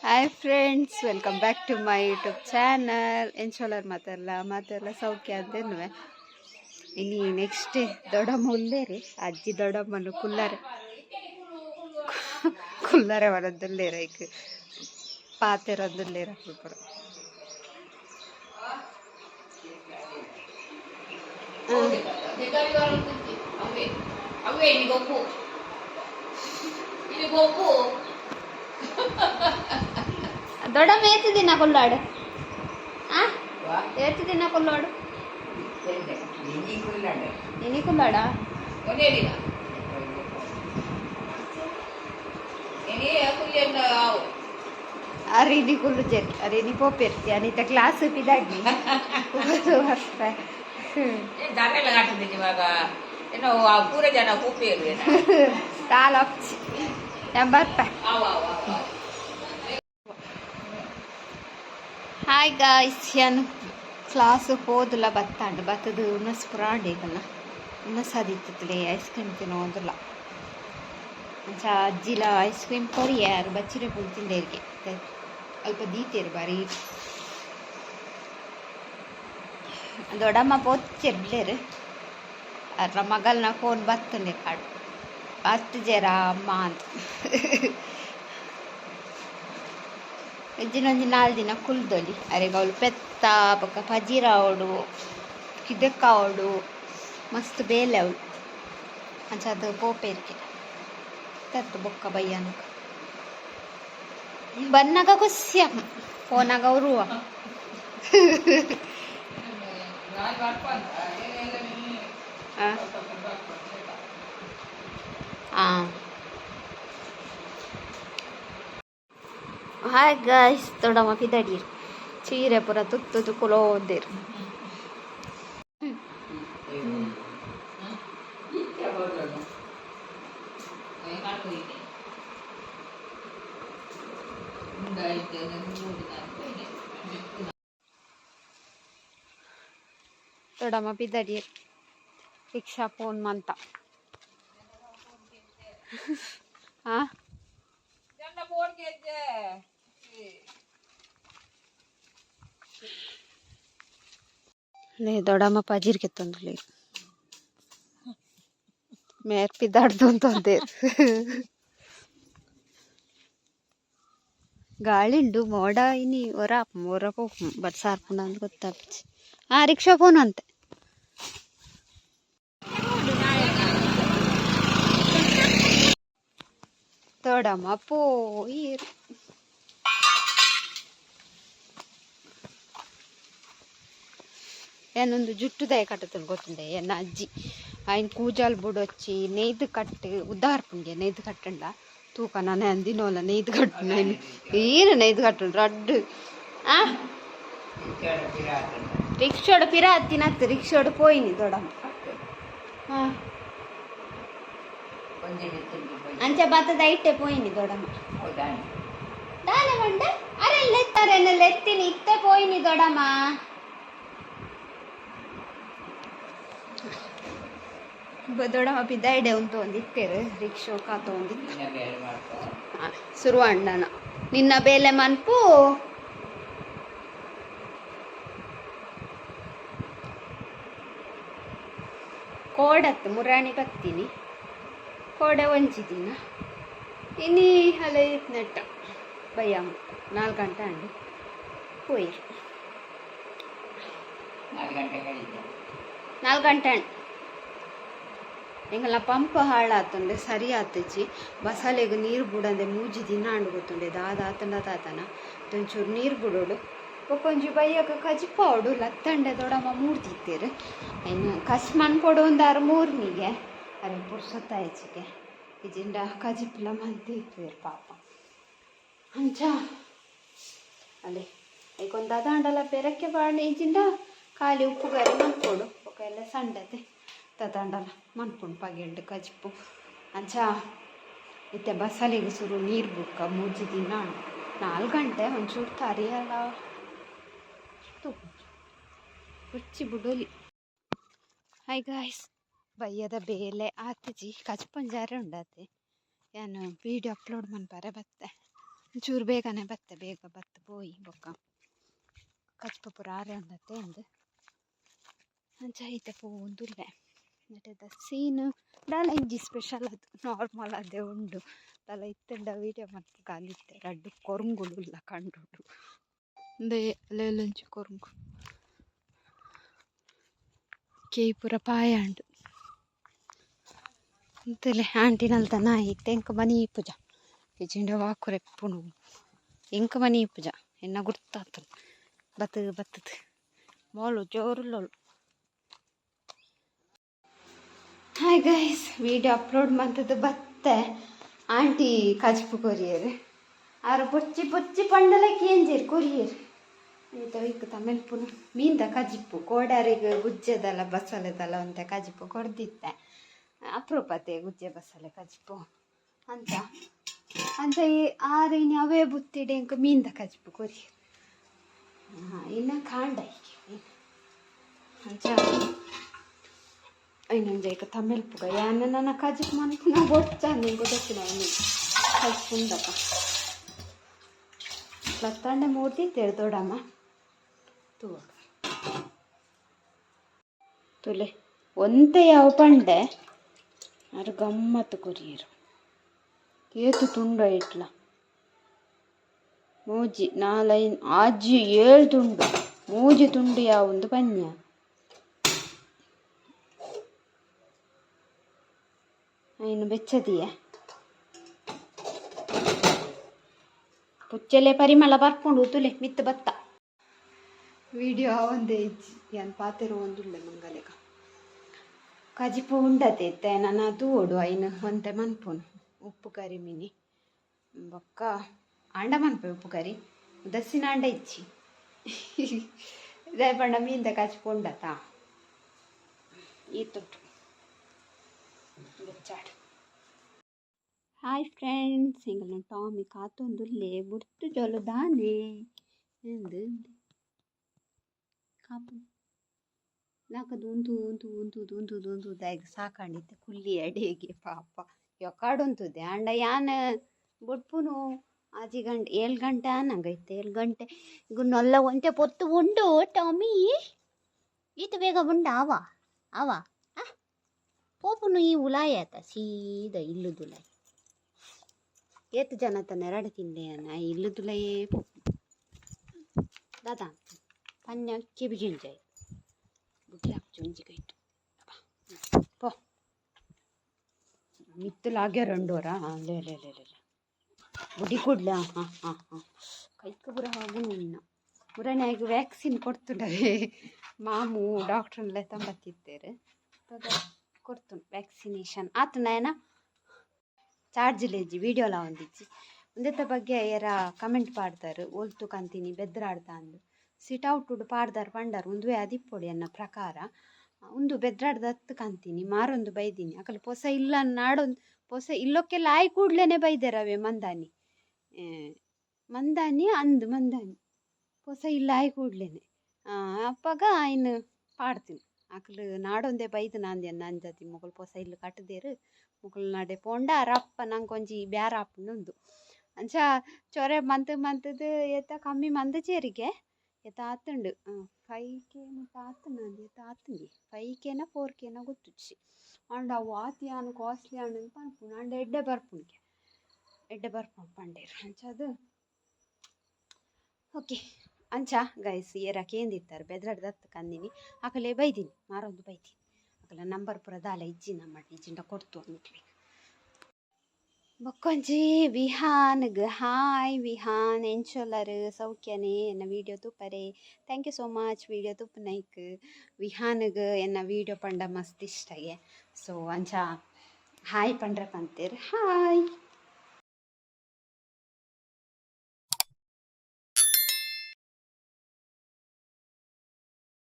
Hi friends, welcome back to my YouTube channel. ಎಂಚೋಲರ್ ಮಾತೆಲ್ಲ ಸೌಖ್ಯ ಅಂತೇನುವೆ. ಇನ್ನು ನೆಕ್ಸ್ಟ್ ದೊಡ್ಡಮ್ಮ ಉಲ್ಲೇರಿ ಅಜ್ಜಿ ದೊಡ್ಡಮ್ಮನು ಕುಲ್ಲರೆ ಬರೋದಲ್ಲೇರ ಈಗ ಪಾತೆರೊಂದುಲ್ಲೇರ ಪುರ ದೊಡ್ಡಮ್ಮ ಏತು ದಿನ ಕೊಲ್ಲಾಡು ಏತು ದಿನ ಕೊಲ್ಲಾಡು ಇನಿ ಕುಲ್ಲಾಡ ಅರಿನಿ ಕುಲ್ಲು ಜರಿ ಅರಿನಿ ಪೋಪೆರ್ತಿ ಅನಿತ ಕ್ಲಾಸ್ ಪಿದಾಗಿ ಪೂರ ಜನ ಕೂಪೇರು ತಾಲಪ್ಸಿ ಎಂಬತ್ತ. ಹಾಯ್ ಗಾಯ್ಸ್, ಏನು ಕ್ಲಾಸ್ ಹೋದಲ್ಲ ಬತ್ತಾಂಡು ಬತ್ತದು ಉನ್ನಸ್ ಪುರಾಂಡೇಗಲ್ಲ ಉನ್ನಸ್ ಅದಿತ್ತಲೆ ಐಸ್ ಕ್ರೀಮ್ ತಿನ್ನೋದಿಲ್ಲ ಅಂಚ ಅಜ್ಜಿಲ ಐಸ್ ಕ್ರೀಮ್ ಕೊಡಿ ಯಾರು ಬಚ್ಚಿರೆ ಕುಂತಿಂದೇರಿಗೆ ಅಲ್ಪ ದೀತೇರು ಬಾರಿ ದೊಡ್ಡಮ್ಮ ಪೋತಿರ್ಲೇರು ಅದ್ರ ಮಗಲ್ನ ಫೋನ್ ಬತ್ತಂಡೆ ಕಾಡು ಬತ್ತು ಜರ ಅಮ್ಮ ಅಂತ ಇಜ್ಜಿನೊಂದು 4 ದಿನ ಕುಲ್ದೊಲಿ ಅರೆಗ ಅವಳು ಪೆತ್ತ ಪಕ್ಕ ಪಜೀರ ಅವಡು ಕಿದಕ್ಕ ಅವಡು ಮಸ್ತ್ ಬೇಲೆ ಅವಳು ಅಂಚದು ಪೋಪೇರ್ಕೆ ತತ್ತು ಬೊಕ್ಕ ಬಯ್ಯನಕ ಬನ್ನಾಗ ಖುಷಿಯ ಫೋನಾಗ ಅವರು ಹಾಯ್ ಗಾಯ್ಸ್, ದೊಡ್ಡಮ್ಮ ಪಿದಡೀರು ಚೀರೆ ಪುರ ತುತ್ತು ಕುಲೋದೇರು ದೊಡ್ಡಮ್ಮ ಪಿದಡೀರು ರಿಕ್ಷಾ ಫೋನ್ ಮಂತ ಹಾ ಲೇ ದೊಡ್ಡಮ್ಮ ಪಜೀರ್ಗೆ ತಂದ್ಲಿ ಮೇರ್ ಪಿದಾಡ್ದು ಅಂತಂದೆ ಗಾಳಿಂಡು ಮೋಡ ಇನಿ ಹೊರಕು ಬಟ್ ಸಾರ್ಪುಂಡ ಅಂತ ಗೊತ್ತಾಗ್ತಿ. ರಿಕ್ಷಾ ಫೋನ್ ಅಂತೆ ದೊಡ್ಡಮ್ಮ ಪೋಯಿರು ಏನೊಂದು ಜುಟ್ಟು ದಯ ಕಟ್ಟತಲ್ ಗೊತ್ತುಂಡೆ ಎನ್ನ ಅಜ್ಜಿ ಆಯ್ನ ಕೂಜಾಲ್ ಬುಡೊಚ್ಚಿ ನೇಯ್ದು ಕಟ್ಟು ಉದ್ದಾರ್ಪುಂಗೆ ನೇಯ್ದು ಕಟ್ಟಂಡ ತೂಕ ನಾನು ಅಂದಿನೋಲ್ಲ ನೇಯ್ದು ಕಟ್ಟು ಏನು ನೇಯ್ದು ಕಟ್ಟು ರಡ್ಡು ರಿಕ್ಷೋಡು ಪಿರ ಹತ್ತಿನತ್ತು ರಿಕ್ಷೋಡು ಪೋಯಿನಿ ದೊಡ್ಡಮ್ಮ ಅಂಚೆ ಬತ್ತದ ಐಟೆ ಪೋಯಿನಿ ದೊಡ್ಡಮ್ಮ ದಾನೆ ಬಂಡ ಅರೆಲ್ಲ ಎತ್ತಾರೆಲ್ಲ ಎತ್ತೀನಿ ಇತ್ತೆ ಪೋಯಿನಿ ದೊಡ್ಡಮ್ಮ ದೊಡ್ಡಮ್ಮ ಪಿದ್ದಾಯಿಡೆ ಉಂಟು ಒಂದಿತ್ತೇರು ರಿಕ್ಷೋ ಕಾತ ಒಂದಿತ್ತು ಸುರು ಅಣ್ಣನ ನಿನ್ನ ಬೇಲೆ ಮನ್ಪು ಕೋಡತ್ತು ಮುರಾಣಿ ಬತ್ತೀನಿ ಕೋಡೆ ಒಂಚಿದ್ದೀನ ಇನ್ನಿ ಅಲೆ ನೆಟ್ಟ ಬಯ್ಯಮ್ಮ 4 ಗಂಟೆ ಅಂಡು ಪೋಯಿರು 4 ಗಂಟೆ ಅಂಡು ಎಂಗಲ್ಲ ಪಂಪ್ ಹಾಳಾತುಂಡೆ ಸರಿ ಆತಚ್ಚಿ ಬಸಲೆಗೆ ನೀರು ಬುಡಂದೆ ಮೂಜಿ ದಿನ ಅಂಡು ಗೊತ್ತುಂಡೆ ದಾತನ ಒಂಚೂರು ನೀರು ಬಿಡೋಡು ಒಕ್ಕೊಂಜಿ ಬಯ್ಯಕ್ಕೆ ಕಜಿಪೋಡು ಲತ್ತಂಡೆ ದೊಡ್ಡಮ್ಮ ಮೂಡ್ತಿತ್ತೇರು ಇನ್ನು ಕಸ್ಮನ್ ಕೊಡು ಒಂದಾರು ಮೂರ್ನಿಗೆ ಅರೆ ಪುರ್ಸೊತ್ತಾಯ್ಚಿಗೆ ಇಜಿಂಡ ಕಜಿಪ್ಲ ಮಂತಿ ಇತ್ತೇರು ಪಾಪ ಅಂಚ ಅಲ್ಲೇ ಈಗೊಂದು ಅದಾಂಡಲ ಬೆರಕ್ಕೆ ಬಾಡಿ ಇಜಿಂಡ ಖಾಲಿ ಉಪ್ಪುಗಾರಿ ಮನ್ಕೊಡು ಒಕ್ಕ ಎಲ್ಲ ಸಂಡತೆ ತದಾಂಡಲ ಮನ್ಪುಂಡು ಪಗೆಂಡು ಕಜಿಪು ಅಂಚ ಇತ್ತೆ ಬಸಲೆಗೆ ಸುರು ನೀರು ಬುಕ್ಕ ಮೂಜಿ ದಿನ 4 ಗಂಟೆ ಒಂಚೂರು ತರಿಯಲ್ಲ ರುಚಿ ಬಿಡೋಲಿ. ಹಾಯ್ ಗಾಯ್ಸ್, ಬಯ್ಯದ ಬೇಲೆ ಆತಜಿ ಕಚ್ಪಂಜಾರೆ ಉಂಡತೆ ಏನು ವೀಡಿಯೋ ಅಪ್ಲೋಡ್ ಮನ್ಪಾರೆ ಬತ್ತೆ ಚೂರು ಬೇಗನೆ ಬತ್ತೆ ಬೇಗ ಬತ್ತು ಪೋಯಿ ಬೊಕ್ಕ ಕಚ್ಪ ಪೂರ ಆರೆ ಒಂದತ್ತೆ ಅಂದು ಅಂಚ ಐತೆ ಪೋಂದುಲ್ಲೆ ನೆಟದ ಸೀನ್ ದಾಲ ಇಂಜಿ ಸ್ಪೆಷಲ್ ಅದು ನಾರ್ಮಲ್ ಅದೇ ಉಂಡು ದಾಲ ಇತ್ತಂಡ ವೀಡಿಯೋ ಮತ್ತೆ ಕಾಲಿತ್ತೆ ರಡ್ಡು ಕೊರಂಗುಳುಲ್ಲ ಕಂಡುಂಡು ದೇ ಲೇಲಂಚಿ ಕೊರಂಗು ಕೇಯಿ ಪೂರ ಪಾಯ ಉಂಡು ಅಂತಲೇ ಆಂಟಿನಲ್ದ ನಾಯಿ ಎಂಕ ಮನಿ ಪೂಜ ಇಜಿಂಡ ವಾಕುರೆಪ್ಪುನು ಎಂಕ ಮನಿ ಪೂಜ ಎನ್ನ ಗುರ್ತಾತು ಬತ್ತದು ಮೋಳು ಜೋರುಲ್ಲೋಳು. ಹಾಯ್ ಗೈಸ್, ವಿಡಿಯೋ ಅಪ್ಲೋಡ್ ಮಾಡ್ತದ್ದು ಬತ್ತೆ ಆಂಟಿ ಕಜ್ಪು ಕೊರಿಯರ್ ಆರು ಪೊಚ್ಚಿ ಪಂಡಲಕ್ಕೆ ಏಂಜೇರು ಕೊರಿಯರ್ ಆಯ್ತ ಇಕ್ಕ ತಮೆಲ್ಪುನು ಮೀನ್ದ ಕಜಿಪ್ಪು ಕೋಡಾರಿಗೆ ಗುಜ್ಜೆದಲ್ಲ ಬಸಳೆದಲ್ಲ ಅಂತ ಕಜಿಪ್ಪು ಕೊಡ್ದಿತ್ತೆ ಅಪರೂಪತೆ ಗುಜ್ಜೆ ಬಸಳೆ ಕಜಿಪ್ಪು ಅಂತ ಅಂತ ಈ ಆರೇನಿ ಅವೇ ಬುತ್ತಿಡೆ ಇಂಕ ಮೀನ್ದ ಕಜಿಪ್ಪು ಕೊರಿಯರ್ ಇನ್ನು ಕಾಂಡ ಅಂಚ ಇನ್ನೊಂದು ಈಗ ತಮಿಳ್ಪುಗ ಯಾನ ನನ್ನ ಕಜಿಪ್ ಮನಕ್ಕೆ ನಾವು ಗೊತ್ತಾನೆ ಗೊತ್ತಿನ ಕಜ್ಪುಂದಪ್ಪ ಲತ್ತಂಡೆ ಮೂರ್ತಿತ್ತೇರು ದೊಡ್ಡಮ್ಮ ತುಲೆ ಒಂತೆ ಯಾವ ಪಂಡೆ ಅದು ಗಮ್ಮತ್ತು ಕೊರಿಯರು ಏತು ತುಂಡ ಇಟ್ಲ ಮೂಜಿ ನಾಲೈನ್ ಆಜಿ 7 ತುಂಡು ಮೂಜಿ ತುಂಡು ಯಾವೊಂದು ಪನ್ಯ ಇನ್ನು ಬೆಚ್ಚದಿಯ ಪುಚ್ಚಲೆ ಪರಿಮಳ ಬರ್ಕೊಂಡು ತುಲೆ ಮಿತ್ತು ಬತ್ತ ವಿಡಿಯೋ ಒಂದೇ ಇಜ್ಜಿ ಏನು ಪಾತೆರು ಒಂದುಳ್ಳ ಮಂಗಲೆಗ ಕಜಿಪು ಉಂಡತೆ ನಾನು ತೂಡು ಐನು ಒಂತೆ ಮನ್ಪುನು ಉಪ್ಪು ಕರಿ ಮೀನಿ ಬೊಕ್ಕ ಆಂಡ ಮನ್ಪೆ ಉಪ್ಪು ಕರಿ ದಸ್ಸಿನ ಆಂಡ ಇಚ್ಚಿ ಇದೇ ಪಂಡ ಮೀನ್ದ ಕಜಿಪು ಉಂಡತಾ ಈತುಂಟು ಬೆಚ್ಚಾಡು. ಹಾಯ್ ಫ್ರೆಂಡ್ಸ್, ಇಂಗಲ್ ಟಾಮಿ ಕಾತೊಂದುಲ್ಲೆ ಬುರ್ತು ಜೊಲುದಾನೆ ಎಂದು ಕಾಪು ನಾಕದು ಉಂತು ದಾಯಿಗೆ ಸಾಕಾಣಿತ್ತೆ ಕುಲ್ಲಿ ಅಡೆಗೆ ಪಾಪ ಯೊಕ್ಕಾಡುಂತುದೆ ಅಂಡ ಯಾನ ಬುಡ್ಪುನು 7 ಗಂಟೆ ನಂಗೈತೆ 7 ಗಂಟೆ ಈಗ ನೊಲ್ಲ ಒಂತೆ ಪೊತ್ತು ಉಂಡು ಟಾಮಿ ಈತ ಬೇಗ ಉಂಡ ಅವ ಪೋಪುನು ಈ ಉಲಾಯತ ಸೀದಾ ಇಲ್ಲುದುಲಾಯ್ ಏತು ಜನ ತನ್ನ 2 ತಿಂಡೆ ಅನ್ನ ಇಲ್ಲುದುಲಯೇ ಪೋಪು ದಾದಾ ಪನ್ಯ ಕಿಬಿಜಿಂಜಾಯ್ ಬುಡ್ಡಿ ಹಾಕ್ಚು ಉಂಜಿಗೈಟು ಪೋ ಮಿತ್ತಲಾಗ್ಯ 2 ವರ ಲೇ ಬುಡಿ ಕೊಡ್ಲ ಹಾಂ ಕೈಕ ಬುರ ಹಾಗೂ ಇನ್ನ ಬುರನಾಗಿ ವ್ಯಾಕ್ಸಿನ್ ಕೊಡ್తుంಡವೆ ಮಾಮು ಡಾಕ್ಟ್ರನ್ಲೆ ತಂಬತ್ತಿತ್ತೇರು ಕೊಡ್ತು ವ್ಯಾಕ್ಸಿನೇಷನ್ ಆತು ನಾಯನ ಚಾರ್ಜ್ ಲೇಜಿ ವಿಡಿಯೋಲ ಒಂದಿಜ್ಜಿ ಒಂದೆತ್ತ ಬಗ್ಗೆ ಯಾರ ಕಮೆಂಟ್ ಪಾಡ್ತಾರೆ ಓಲ್ತು ಕಂತೀನಿ ಬೆದ್ರಾಡ್ತಾ ಅಂದು ಸಿಟೌಟ್ ಪಾಡ್ದಾರು ಪಂಡಾರು ಒಂದುವೆ ಅದಿಪ್ಪೊಡಿ ಅನ್ನೋ ಪ್ರಕಾರ ಒಂದು ಬೆದ್ರಾಡ್ದತ್ತು ಕಂತೀನಿ ಮಾರೊಂದು ಬೈದೀನಿ ಅಕಲ್ ಪೊಸ ಇಲ್ಲ ನಾಡೊಂದು ಪೊಸ ಇಲ್ಲೊಕ್ಕೆಲ್ಲ ಆಯ್ ಕೂಡ್ಲೇನೆ ಬೈದಾರವೆ ಮಂದಾನಿ ಪೊಸ ಇಲ್ಲ ಆಯ್ ಕೂಡ್ಲೇನೆ ಅಪ್ಪಾಗ ಇನ್ನು ಪಾಡ್ತೀನಿ ಅಕಲು ನಾಡೊಂದೇ ಬೈದು ನಾಂದೆ ನಂಜತಿ ಮುಗಲ್ ಪೊಸ ಇಲ್ಲು ಕಟ್ಟದೇರು ಮುಗಲ್ ನಡೆ ಪೋಂಡ ರಪ್ಪ ನಂಗೆ ಒಂಜಿ ಬ್ಯಾರ ಆಪುಂಡು ಅಂಚ ಚೊರೆ ಮಂತದ್ದು ಎತ್ತ ಕಮ್ಮಿ ಮಂದಚೇರಿಗೆ ಎತ್ತ ಆತುಂಡು 5K ಆತುಂಡು ಎತ್ತ ಆತುಂಡಿ 5Kನ 4Kನ ಗೊತ್ತುಚ್ಚಿ ಅಂಡ ಅವು ಆತಿ ಅನು ಕಾಸ್ಟ್ಲಿ ಅಣ್ಣು ಪನ್ಪುನು ಅಂಡ ಎಡ್ಡೆ ಬರ್ಪುಂಡು ಪಂಡೇರು ಅಂಚ ಅದು ಓಕೆ ಅಂಚ ಗೈಸ್ ಏರ ಕೇಂದಿತ್ತಾರೆ ಬೆದ್ರಾಡ್ದತ್ತು ಕಂದಿನಿ ಆಕಲೆ ಬೈದೀನಿ ಮಾರೊಂದು ಬೈದೀನಿ ಆಕಲ ನಂಬರ್ ಪುರ ದಾಲ ಇಜ್ಜಿ ನಮ್ಮ ಇಜ್ಜಿಂಡ ಕೊಡ್ತು ಅಂದ್ಬಿಟ್ವಿ ಬೊಕ್ಕೊಂಜಿ ವಿಹಾನ್ಗ್ ಹಾಯ್ ವಿಹಾನ್ ಎಂಚೊಲ್ಲರು ಸೌಖ್ಯನೇ ಎನ್ನ ವೀಡಿಯೋ ತುಪ್ಪರೆ thank you so much video ತುಪ್ಪನೈಕ್ ವಿಹಾನ್ಗ್ ಎನ್ನ ವೀಡಿಯೋ ಪಂಡ ಮಸ್ತ್ ಇಷ್ಟಗೆ ಸೊ ಅಂಚ ಹಾಯ್ ಪಂಡ್ರೆ ಪಂತೇರು ಹಾಯ್